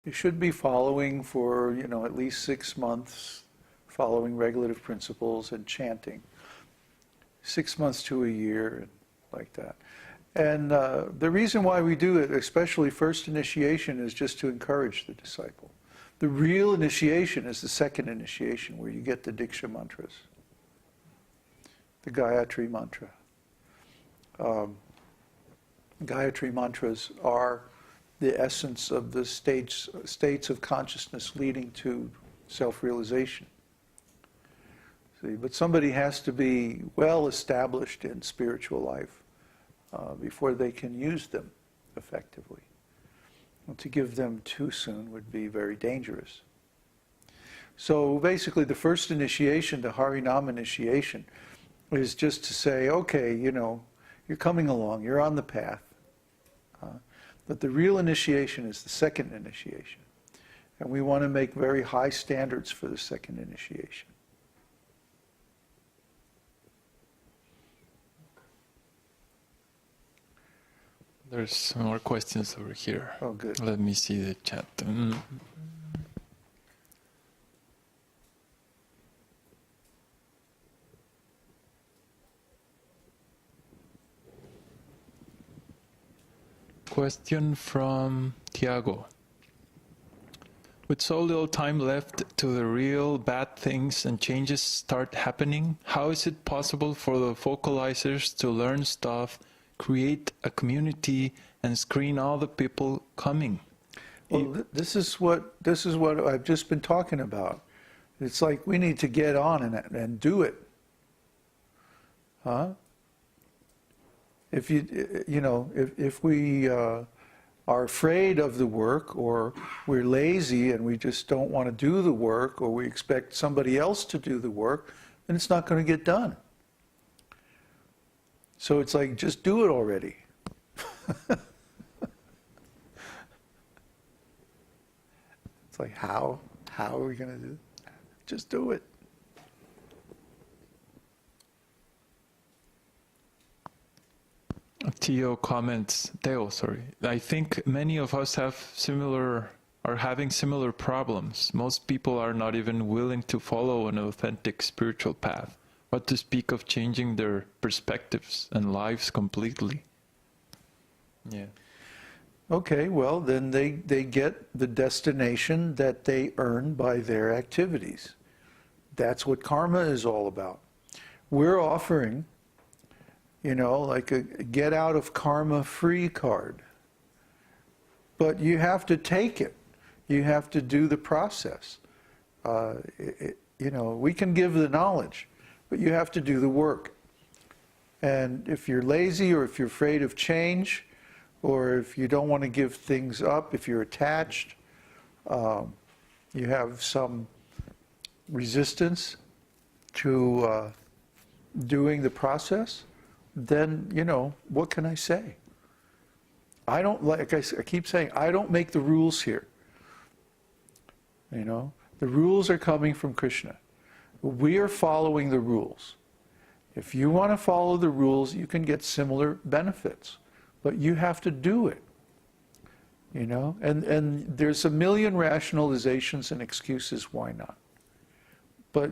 You should be following for, at least 6 months, following regulative principles and chanting. 6 months to a year, like that. And the reason why we do it, especially first initiation, is just to encourage the disciple. The real initiation is the second initiation, where you get the Diksha mantras, the Gayatri mantra. Gayatri mantras are the essence of the states of consciousness leading to self-realization. See, but somebody has to be well established in spiritual life before they can use them effectively. And to give them too soon would be very dangerous. So basically the first initiation, the Harinama initiation, is just to say, okay, you're coming along, you're on the path. But the real initiation is the second initiation. And we want to make very high standards for the second initiation. There's some more questions over here. Oh, good. Let me see the chat. Question from Tiago. With so little time left to the real bad things and changes start happening, how is it possible for the vocalizers to learn stuff, create a community, and screen all the people coming? Well, this is what I've just been talking about. It's like we need to get on and do it. Huh? If if we are afraid of the work, or we're lazy and we just don't want to do the work, or we expect somebody else to do the work, then it's not going to get done. So it's like, just do it already. It's like, how are we going to do it? Just do it. Theo comments, I think many of us are having similar problems. Most people are not even willing to follow an authentic spiritual path. What to speak of changing their perspectives and lives completely? Yeah. Okay, well, then they get the destination that they earn by their activities. That's what karma is all about. We're offering, like a get out of karma free card. But you have to take it. You have to do the process. We can give the knowledge, but you have to do the work. And if you're lazy, or if you're afraid of change, or if you don't want to give things up, if you're attached, you have some resistance to doing the process, then, what can I say? I keep saying, I don't make the rules here. The rules are coming from Krishna. We are following the rules. If you want to follow the rules, you can get similar benefits. But you have to do it. And there's a million rationalizations and excuses why not. But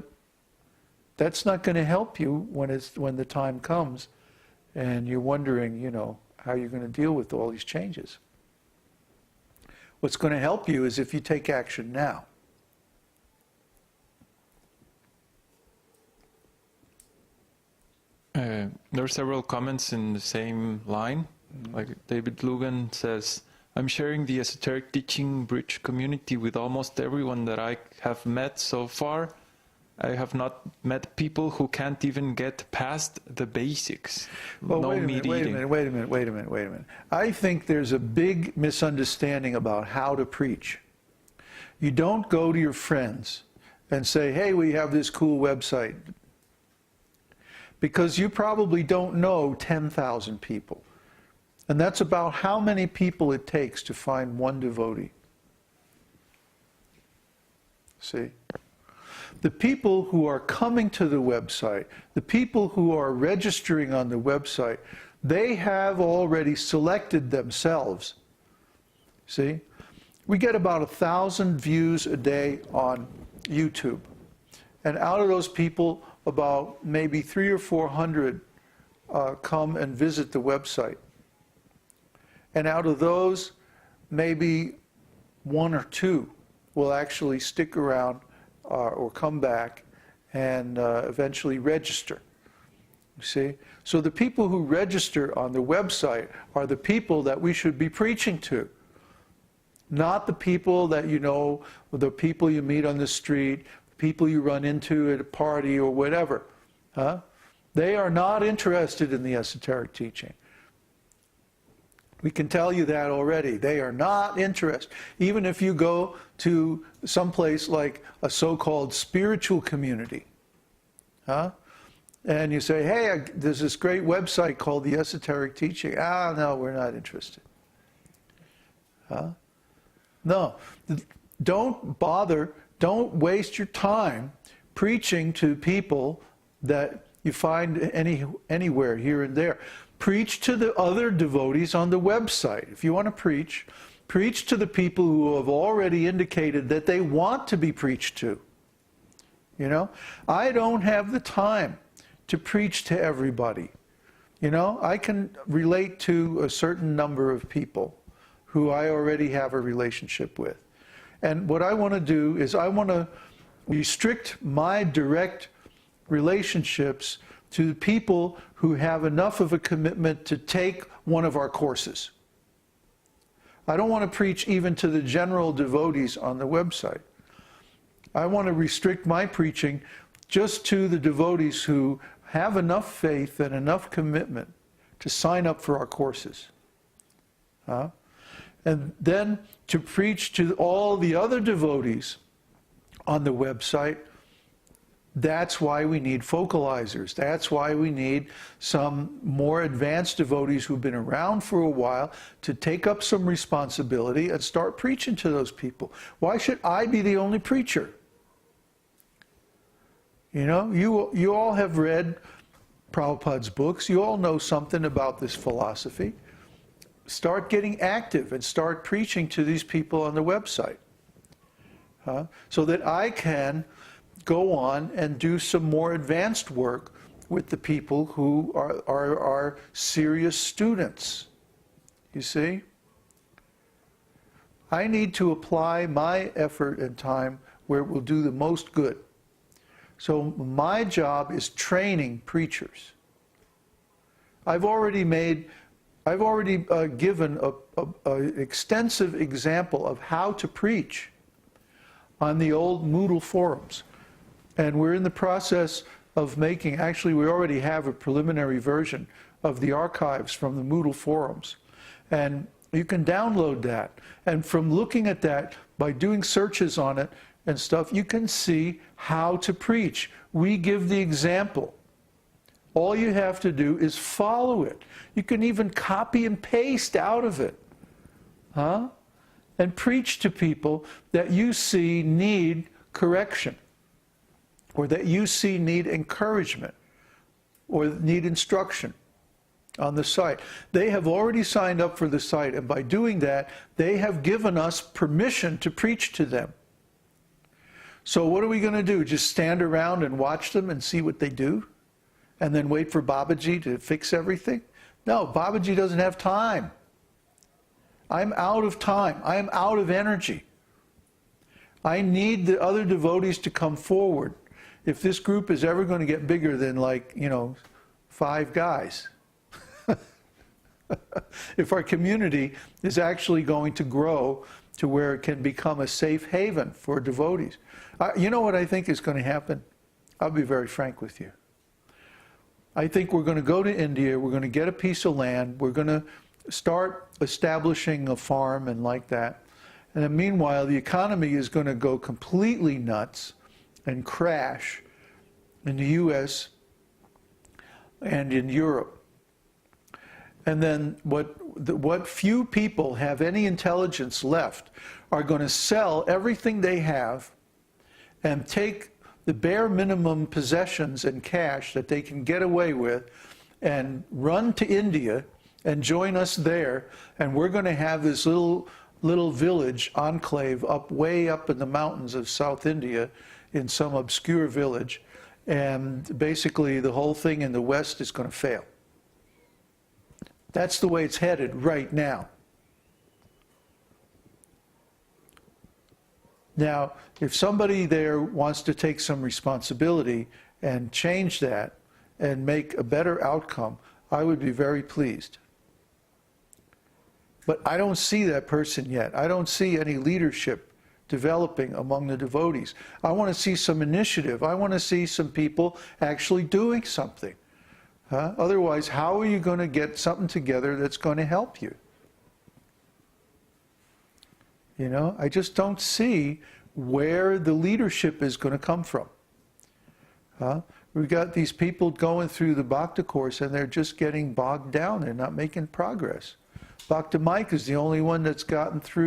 that's not going to help you when the time comes and you're wondering, how you're going to deal with all these changes. What's going to help you is if you take action now. There are several comments in the same line. Like David Lugan says, I'm sharing the esoteric teaching bridge community with almost everyone that I have met so far. I have not met people who can't even get past the basics. Well, no wait a meat eating. minute. I think there's a big misunderstanding about how to preach. You don't go to your friends and say, hey, we have this cool website. Because you probably don't know 10,000 people. And that's about how many people it takes to find one devotee. See? The people who are coming to the website, the people who are registering on the website, they have already selected themselves. See? We get about 1,000 views a day on YouTube. And out of those people, about maybe 300 or 400 come and visit the website. And out of those, maybe 1 or 2 will actually stick around or come back and eventually register. You see? So the people who register on the website are the people that we should be preaching to. Not the people that you know, the people you meet on the street, people you run into at a party or whatever. Huh? They are not interested in the esoteric teaching. We can tell you that already. They are not interested. Even if you go to some place like a so-called spiritual community, huh? And you say, hey, there's this great website called the Esoteric Teaching. Ah, no, we're not interested. Huh? No, don't bother, don't waste your time preaching to people that you find anywhere here and there. Preach to the other devotees on the website. If you want to preach, preach to the people who have already indicated that they want to be preached to. You know, I don't have the time to preach to everybody. You know, I can relate to a certain number of people who I already have a relationship with. And what I want to do is I want to restrict my direct relationships to people who have enough of a commitment to take one of our courses. I don't want to preach even to the general devotees on the website. I want to restrict my preaching just to the devotees who have enough faith and enough commitment to sign up for our courses. And then to preach to all the other devotees on the website. That's why we need focalizers. That's why we need some more advanced devotees who've been around for a while to take up some responsibility and start preaching to those people. Why should I be the only preacher? You know, you all have read Prabhupada's books. You all know something about this philosophy. Start getting active and start preaching to these people on the website. So that I can go on and do some more advanced work with the people who are serious students. You see? I need to apply my effort and time where it will do the most good. So my job is training preachers. I've already given an extensive example of how to preach on the old Moodle forums. And we're in the process of making, actually we already have a preliminary version of the archives from the Moodle forums. And you can download that. And from looking at that, by doing searches on it and stuff, you can see how to preach. We give the example. All you have to do is follow it. You can even copy and paste out of it. And preach to people that you see need correction, or that you see need encouragement, or need instruction on the site. They have already signed up for the site, and by doing that, they have given us permission to preach to them. So what are we going to do? Just stand around and watch them and see what they do? And then wait for Babaji to fix everything? No, Babaji doesn't have time. I'm out of time. I am out of energy. I need the other devotees to come forward. If this group is ever going to get bigger than 5 guys, if our community is actually going to grow to where it can become a safe haven for devotees. You know what I think is going to happen? I'll be very frank with you. I think we're going to go to India, we're going to get a piece of land, we're going to start establishing a farm and like that. And then meanwhile, the economy is going to go completely nuts and crash in the US and in Europe. And then what few people have any intelligence left are going to sell everything they have and take the bare minimum possessions and cash that they can get away with and run to India and join us there. And we're going to have this little little village enclave way up in the mountains of South India, in some obscure village, and basically the whole thing in the West is going to fail. That's the way it's headed right now. Now, if somebody there wants to take some responsibility and change that and make a better outcome, I would be very pleased. But I don't see that person yet. I don't see any leadership developing among the devotees. I want to see some initiative. I want to see some people actually doing something. Otherwise, how are you going to get something together that's going to help you? You know, I just don't see where the leadership is going to come from. We've got these people going through the Bhakti course and they're just getting bogged down. They're not making progress. Bhakti Mike is the only one that's gotten through